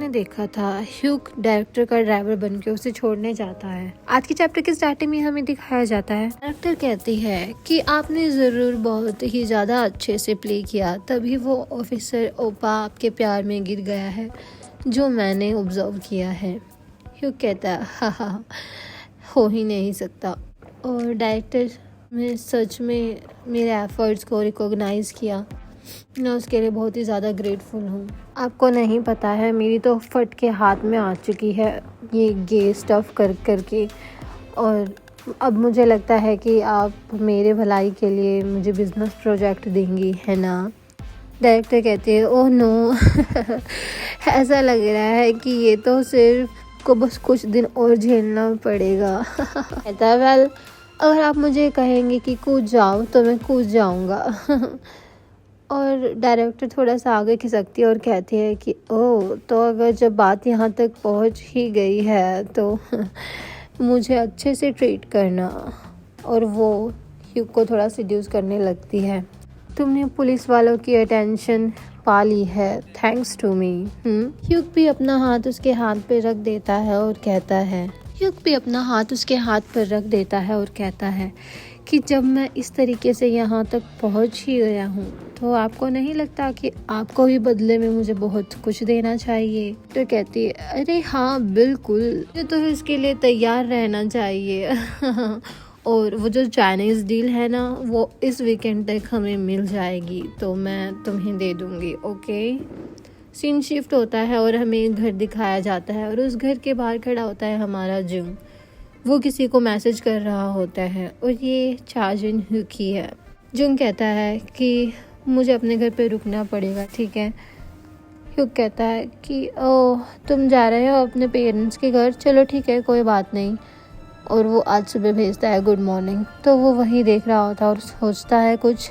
देखा था Hugh director का ड्राइवर बनके उसे छोड़ने जाता है। आज के चैप्टर के स्टार्टिंग में हमें दिखाया जाता है, डायरेक्टर कहती है कि आपने जरूर बहुत ही ज्यादा अच्छे से प्ले किया, तभी वो ऑफिसर ओपा आपके प्यार में गिर गया है जो मैंने ऑब्जर्व किया है। ह्यूग कहता है हा हो ही नहीं सकता। और डायरेक्टर ने सच में मेरे एफर्ट्स को रिकॉग्नाइज किया, मैं उसके लिए बहुत ही ज़्यादा ग्रेटफुल हूँ। आपको नहीं पता है मेरी तो फट के हाथ में आ चुकी है ये गे स्टफ़ कर करके, और अब मुझे लगता है कि आप मेरे भलाई के लिए मुझे बिज़नेस प्रोजेक्ट देंगी, है ना। डायरेक्टर कहते हैं ओह नो ऐसा लग रहा है कि ये तो सिर्फ को बस कुछ दिन और झेलना पड़ेगा कहता है वेल, अगर आप मुझे कहेंगे कि कूद जाओ तो मैं कूद जाऊँगा और डायरेक्टर थोड़ा सा आगे खिसकती है और कहती है कि ओह तो अगर जब बात यहाँ तक पहुँच ही गई है तो मुझे अच्छे से ट्रीट करना। और वो ह्यूग को थोड़ा सिड्यूस करने लगती है। तुमने पुलिस वालों की अटेंशन पा ली है थैंक्स टू मी। ह्यूग भी अपना हाथ उसके हाथ पे रख देता है और कहता है कि जब मैं इस तरीके से यहाँ तक पहुँच ही गया हूँ तो आपको नहीं लगता कि आपको भी बदले में मुझे बहुत कुछ देना चाहिए। तो कहती है अरे हाँ बिल्कुल, तो इसके लिए तैयार रहना चाहिए और वो जो चाइनीज़ डील है ना वो इस वीकेंड तक हमें मिल जाएगी तो मैं तुम्हें दे दूँगी, ओके। सीन शिफ्ट होता है और हमें घर दिखाया जाता है और उस घर के बाहर खड़ा होता है हमारा जुंग। वो किसी को मैसेज कर रहा होता है और ये चार्जिन ह्यूग ही है। जुंग कहता है कि मुझे अपने घर पे रुकना पड़ेगा, ठीक है। ह्यूग कहता है कि ओह तुम जा रहे हो अपने पेरेंट्स के घर, चलो ठीक है कोई बात नहीं। और वो आज सुबह भेजता है गुड मॉर्निंग। तो वो वही देख रहा होता है और सोचता है कुछ,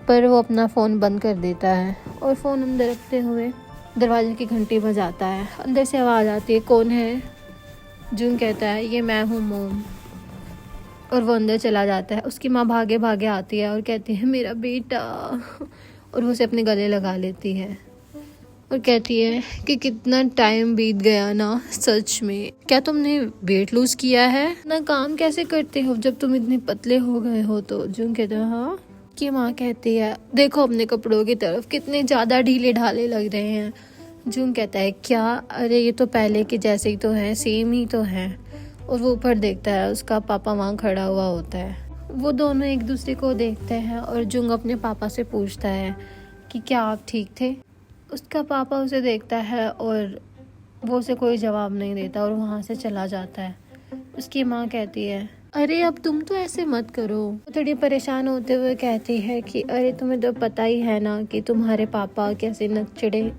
पर वो अपना फ़ोन बंद कर देता है और फ़ोन अंदर रखते हुए दरवाजे की घंटी बजाता है। अंदर से आवाज़ आती है कौन है। जुंग कहता है ये मैं हूँ मोम, और वो अंदर चला जाता है। उसकी माँ भागे भागे आती है और कहती है मेरा बेटा, और वो उसे अपने गले लगा लेती है और कहती है कि कितना टाइम बीत गया ना, सच में क्या तुमने वेट लूज किया है ना, काम कैसे करते हो जब तुम इतने पतले हो गए हो। तो जुंग कहता है हाँ। कि माँ कहती है देखो अपने कपड़ों की तरफ कितने ज़्यादा ढीले ढाले लग रहे हैं। जुंग कहता है क्या, अरे ये तो पहले के जैसे ही तो है, सेम ही तो है। और वो ऊपर देखता है उसका पापा वहाँ खड़ा हुआ होता है। वो दोनों एक दूसरे को देखते हैं और जुंग अपने पापा से पूछता है कि क्या आप ठीक थे। उसका पापा उसे देखता है और वो उसे कोई जवाब नहीं देता और वहाँ से चला जाता है। उसकी माँ कहती है अरे अब तुम तो ऐसे मत करो। वो थोड़ी परेशान होते हुए कहती है कि अरे तुम्हें तो पता ही है ना कि तुम्हारे पापा कैसे नचड़े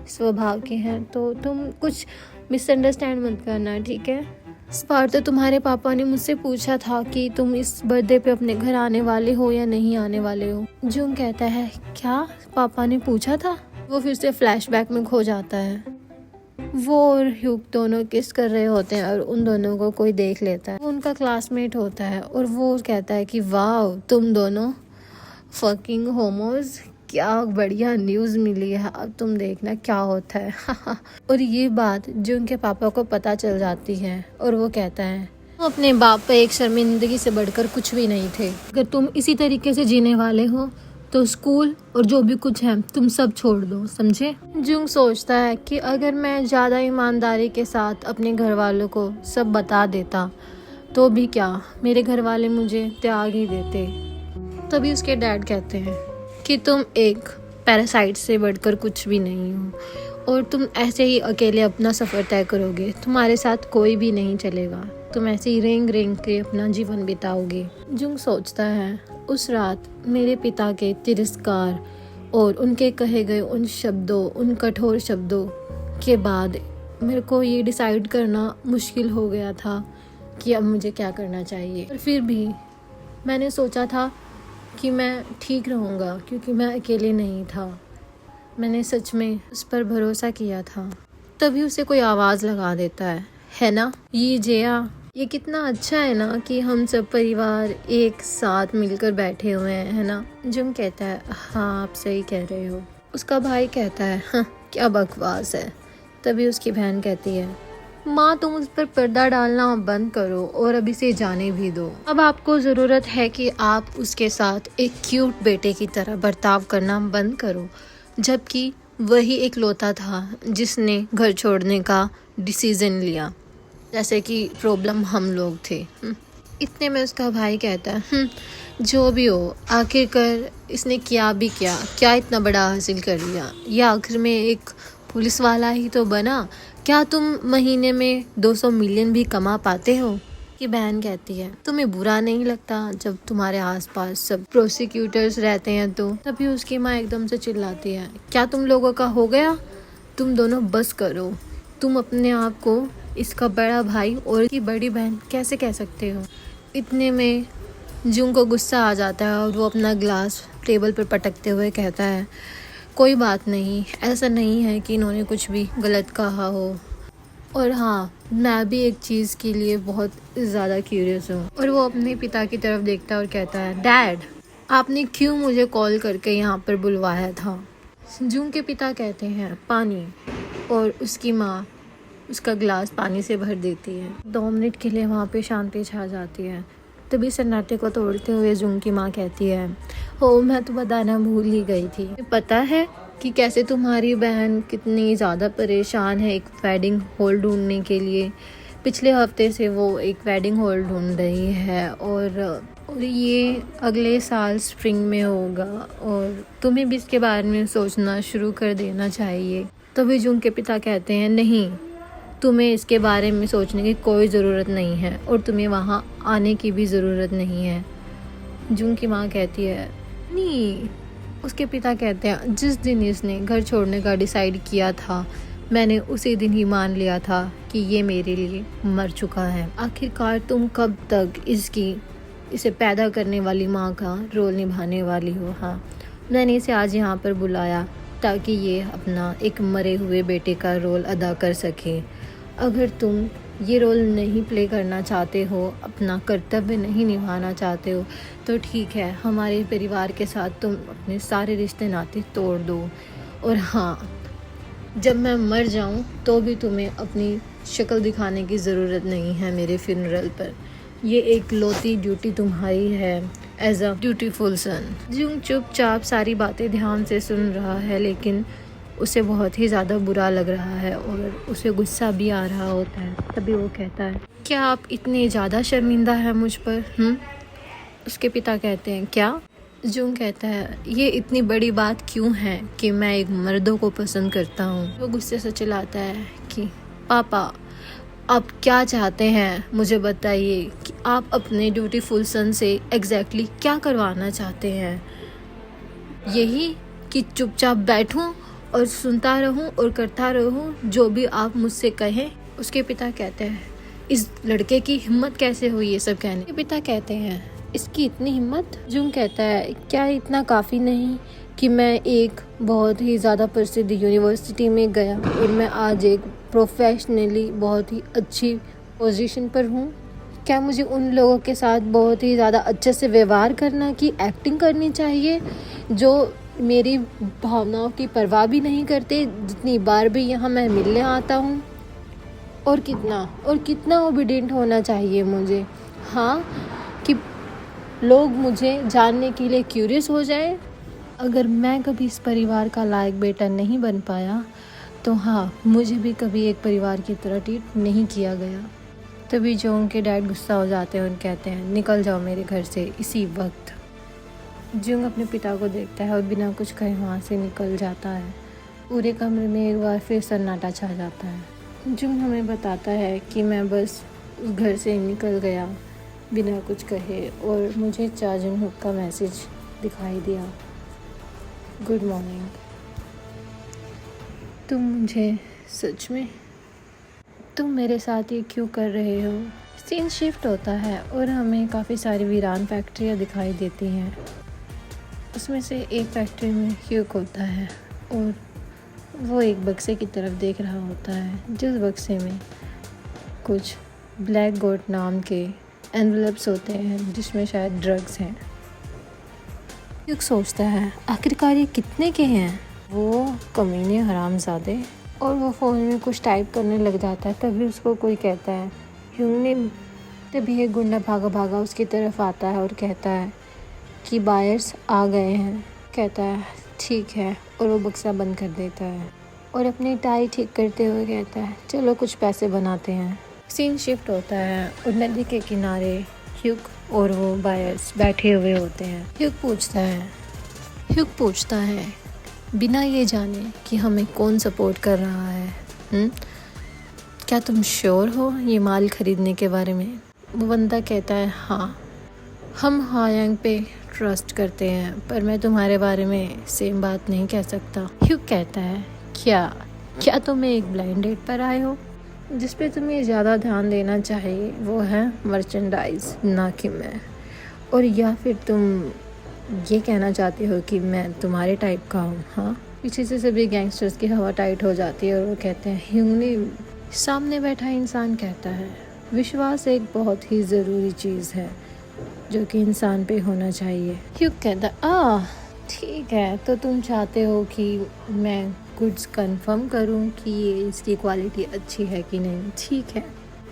स्वभाव के हैं, तो तुम कुछ मिसअंडरस्टैंड मत करना, ठीक है। इस बार तो तुम्हारे पापा ने मुझसे पूछा था कि तुम इस बर्थडे पे अपने घर आने वाले हो या नहीं आने वाले हो। जुंग कहता है क्या पापा ने पूछा था। वो फिर से फ्लैशबैक में खो जाता है। वो और ह्यूग दोनों किस कर रहे होते हैं और उन दोनों को कोई देख लेता है। वो उनका क्लासमेट होता है और वो कहता है कि वाह तुम दोनों फकिंग होमोज, क्या बढ़िया न्यूज़ मिली है, अब तुम देखना क्या होता है और ये बात जो उनके पापा को पता चल जाती है और वो कहता है तुम अपने बाप पे एक शर्मिंदगी से बढ़कर कुछ भी नहीं थे। अगर तुम इसी तरीके से जीने वाले हो तो स्कूल और जो भी कुछ है तुम सब छोड़ दो, समझे। जुंग सोचता है कि अगर मैं ज़्यादा ईमानदारी के साथ अपने घर वालों को सब बता देता तो भी क्या, मेरे घर वाले मुझे त्याग ही देते। तभी उसके डैड कहते हैं कि तुम एक पैरासाइट से बढ़कर कुछ भी नहीं हो और तुम ऐसे ही अकेले अपना सफ़र तय करोगे, तुम्हारे साथ कोई भी नहीं चलेगा, तुम ऐसे ही रेंग रेंग के अपना जीवन बिताओगे। जुंग सोचता है उस रात मेरे पिता के तिरस्कार और उनके कहे गए उन शब्दों, उन कठोर शब्दों के बाद मेरे को ये डिसाइड करना मुश्किल हो गया था कि अब मुझे क्या करना चाहिए। और फिर भी मैंने सोचा था कि मैं ठीक रहूँगा क्योंकि मैं अकेले नहीं था। मैंने सच में उस पर भरोसा किया था। तभी उसे कोई आवाज़ लगा देता है ना, ये जया, ये कितना अच्छा है ना कि हम सब परिवार एक साथ मिलकर बैठे हुए हैं, है ना। जुंग कहता है हाँ आप सही कह रहे हो। उसका भाई कहता है हाँ क्या बकवास है, तभी उसकी बहन कहती है, माँ तुम उस पर पर्दा डालना बंद करो और अभी से जाने भी दो। अब आपको ज़रूरत है कि आप उसके साथ एक क्यूट बेटे की तरह बर्ताव करना बंद करो, जबकि वही एक लौता था जिसने घर छोड़ने का डिसीज़न लिया, जैसे कि प्रॉब्लम हम लोग थे। इतने में उसका भाई कहता है, जो भी हो, आखिरकार इसने किया भी क्या इतना बड़ा हासिल कर लिया, या आखिर में एक पुलिस वाला ही तो बना, क्या तुम महीने में 200 मिलियन भी कमा पाते हो? कि बहन कहती है, तुम्हें बुरा नहीं लगता जब तुम्हारे आसपास सब प्रोसिक्यूटर्स रहते हैं? तो तभी उसकी माँ एकदम से चिल्लाती है, क्या तुम लोगों का हो गया? तुम दोनों बस करो, तुम अपने आप को इसका बड़ा भाई और की बड़ी बहन कैसे कह सकते हो? इतने में जून को गुस्सा आ जाता है और वो अपना ग्लास टेबल पर पटकते हुए कहता है, कोई बात नहीं, ऐसा नहीं है कि इन्होंने कुछ भी गलत कहा हो, और हाँ, मैं भी एक चीज़ के लिए बहुत ज़्यादा क्यूरियस हूँ। और वो अपने पिता की तरफ देखता है और कहता है, डैड आपने क्यों मुझे कॉल करके यहाँ पर बुलवाया था? जून के पिता कहते हैं, पानी, और उसकी माँ उसका ग्लास पानी से भर देती है। 2 मिनट के लिए वहाँ पे शांति छा जाती है। तभी सन्नाटे को तोड़ते हुए जून की माँ कहती है, हो मैं तो बताना भूल ही गई थी, पता है कि कैसे तुम्हारी बहन कितनी ज़्यादा परेशान है एक वेडिंग हॉल ढूंढने के लिए। पिछले हफ्ते से वो एक वेडिंग हॉल ढूंढ रही है और ये अगले साल स्प्रिंग में होगा, और तुम्हें भी इसके बारे में सोचना शुरू कर देना चाहिए। तभी जून के पिता कहते हैं, नहीं, तुम्हें इसके बारे में सोचने की कोई ज़रूरत नहीं है और तुम्हें वहाँ आने की भी ज़रूरत नहीं है। जून की माँ कहती है, नहीं। उसके पिता कहते हैं, जिस दिन इसने घर छोड़ने का डिसाइड किया था, मैंने उसी दिन ही मान लिया था कि ये मेरे लिए मर चुका है। आखिरकार तुम कब तक इसे पैदा करने वाली माँ का रोल निभाने वाली हो? हाँ, मैंने इसे आज यहाँ पर बुलाया ताकि ये अपना एक मरे हुए बेटे का रोल अदा कर सके। अगर तुम ये रोल नहीं प्ले करना चाहते हो, अपना कर्तव्य नहीं निभाना चाहते हो, तो ठीक है, हमारे परिवार के साथ तुम अपने सारे रिश्ते नाते तोड़ दो, और हाँ, जब मैं मर जाऊं तो भी तुम्हें अपनी शक्ल दिखाने की ज़रूरत नहीं है मेरे फ्यूनरल पर। ये एक लौती ड्यूटी तुम्हारी है एज अ ड्यूटीफुल सन। जून चुपचाप सारी बातें ध्यान से सुन रहा है, लेकिन उसे बहुत ही ज़्यादा बुरा लग रहा है और उसे गुस्सा भी आ रहा होता है। तभी वो कहता है, क्या आप इतने ज़्यादा शर्मिंदा हैं मुझ पर? उसके पिता कहते हैं, क्या? जून कहता है, ये इतनी बड़ी बात क्यों है कि मैं एक मर्दों को पसंद करता हूँ? वो गुस्से से चिल्लाता है कि पापा, आप क्या चाहते हैं मुझे बताइए, कि आप अपने ड्यूटीफुल सन से एग्जैक्टली क्या करवाना चाहते हैं? यही कि चुपचाप बैठूं और सुनता रहूं और करता रहूं जो भी आप मुझसे कहें? उसके पिता कहते हैं, इस लड़के की हिम्मत कैसे हुई ये सब कहने? पिता कहते हैं, इसकी इतनी हिम्मत? जून कहता है, क्या इतना काफ़ी नहीं कि मैं एक बहुत ही ज़्यादा प्रसिद्ध यूनिवर्सिटी में गया और मैं आज एक प्रोफेशनली बहुत ही अच्छी पोजीशन पर हूँ? क्या मुझे उन लोगों के साथ बहुत ही ज़्यादा अच्छे से व्यवहार करना की एक्टिंग करनी चाहिए जो मेरी भावनाओं की परवाह भी नहीं करते, जितनी बार भी यहाँ मैं मिलने आता हूँ? और कितना ओबीडिएंट होना चाहिए मुझे? हाँ, कि लोग मुझे जानने के लिए क्यूरियस हो जाएं? अगर मैं कभी इस परिवार का लायक बेटा नहीं बन पाया, तो हाँ, मुझे भी कभी एक परिवार की तरह ट्रीट नहीं किया गया। तभी जून के डैड गुस्सा हो जाते हैं और कहते हैं, निकल जाओ मेरे घर से इसी वक्त। जून अपने पिता को देखता है और बिना कुछ कहे वहाँ से निकल जाता है। पूरे कमरे में एक बार फिर सन्नाटा छा जाता है। जून हमें बताता है कि मैं बस उस घर से निकल गया बिना कुछ कहे, और मुझे चा जुन हुक का मैसेज दिखाई दिया, गुड मॉर्निंग। तुम मेरे साथ ये क्यों कर रहे हो? सीन शिफ्ट होता है और हमें काफ़ी सारी वीरान फैक्ट्रियाँ दिखाई देती हैं। उसमें से एक फैक्ट्री में ह्यूक होता है और वो एक बक्से की तरफ देख रहा होता है, जिस बक्से में कुछ ब्लैक गोट नाम के एनवलप्स होते हैं जिसमें शायद ड्रग्स हैं। ह्यूक सोचता है, आखिरकार ये कितने के हैं? वो कमीने हरामजादे और वो फ़ोन में कुछ टाइप करने लग जाता है। तभी उसको कोई कहता है ह्यूंग ने। तभी एक गुंडा भागा भागा उसकी तरफ आता है और कहता है कि बायर्स आ गए हैं। कहता है ठीक है, और वो बक्सा बंद कर देता है और अपनी टाई ठीक करते हुए कहता है चलो कुछ पैसे बनाते हैं। सीन शिफ्ट होता है और नदी के किनारे ह्यूग और वो बायर्स बैठे हुए होते हैं। ह्यूग पूछता है बिना ये जाने कि हमें कौन सपोर्ट कर रहा है, क्या तुम श्योर हो ये माल खरीदने के बारे में? वो बंदा कहता है हाँ, हम हायांग पे ट्रस्ट करते हैं, पर मैं तुम्हारे बारे में सेम बात नहीं कह सकता। ह्यूग कहता है क्या तुम एक ब्लाइंड डेट पर आए हो? जिस पे तुम्हें ज़्यादा ध्यान देना चाहिए वो है मर्चेंडाइज, ना कि मैं। और या फिर तुम ये कहना चाहते हो कि मैं तुम्हारे टाइप का हूँ? हाँ। पीछे से सभी गैंगस्टर्स की हवा टाइट हो जाती है और वो कहते हैं ह्यूंग ने। सामने बैठा इंसान कहता है विश्वास एक बहुत ही ज़रूरी चीज़ है जो कि इंसान पे होना चाहिए। ह्यूग कहता है ठीक है, तो तुम चाहते हो कि मैं गुड्स कंफर्म करूं कि ये इसकी क्वालिटी अच्छी है कि नहीं? ठीक है।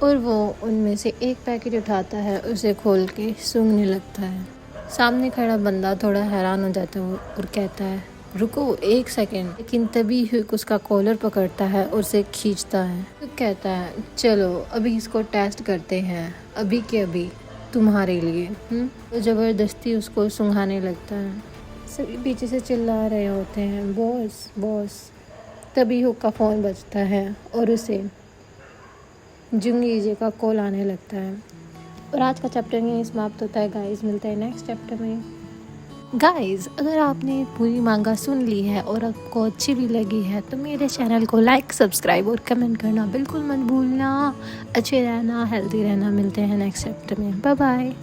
और वो उनमें से एक पैकेट उठाता है, उसे खोल के सूंघने लगता है। सामने खड़ा बंदा थोड़ा हैरान हो जाता है और कहता है रुको एक सेकेंड। लेकिन तभी ह्यूग उसका कॉलर पकड़ता है और उसे खींचता है। ह्यूग कहता है चलो अभी इसको टेस्ट करते हैं, अभी के अभी तुम्हारे लिए। तो ज़बरदस्ती उसको सूंघाने लगता है। सभी पीछे से चिल्ला रहे होते हैं बॉस बॉस। तभी ह्यूग का फ़ोन बजता है और उसे जुंग लीजे का कॉल आने लगता है। और आज का चैप्टर यहीं समाप्त होता है गाइस। मिलते हैं नेक्स्ट चैप्टर में। गाइस अगर आपने पूरी मांगा सुन ली है और आपको अच्छी भी लगी है तो मेरे चैनल को लाइक, सब्सक्राइब और कमेंट करना बिल्कुल मत भूलना। अच्छे रहना, हेल्दी रहना। मिलते हैं नेक्स्ट चैप्टर में। Bye bye.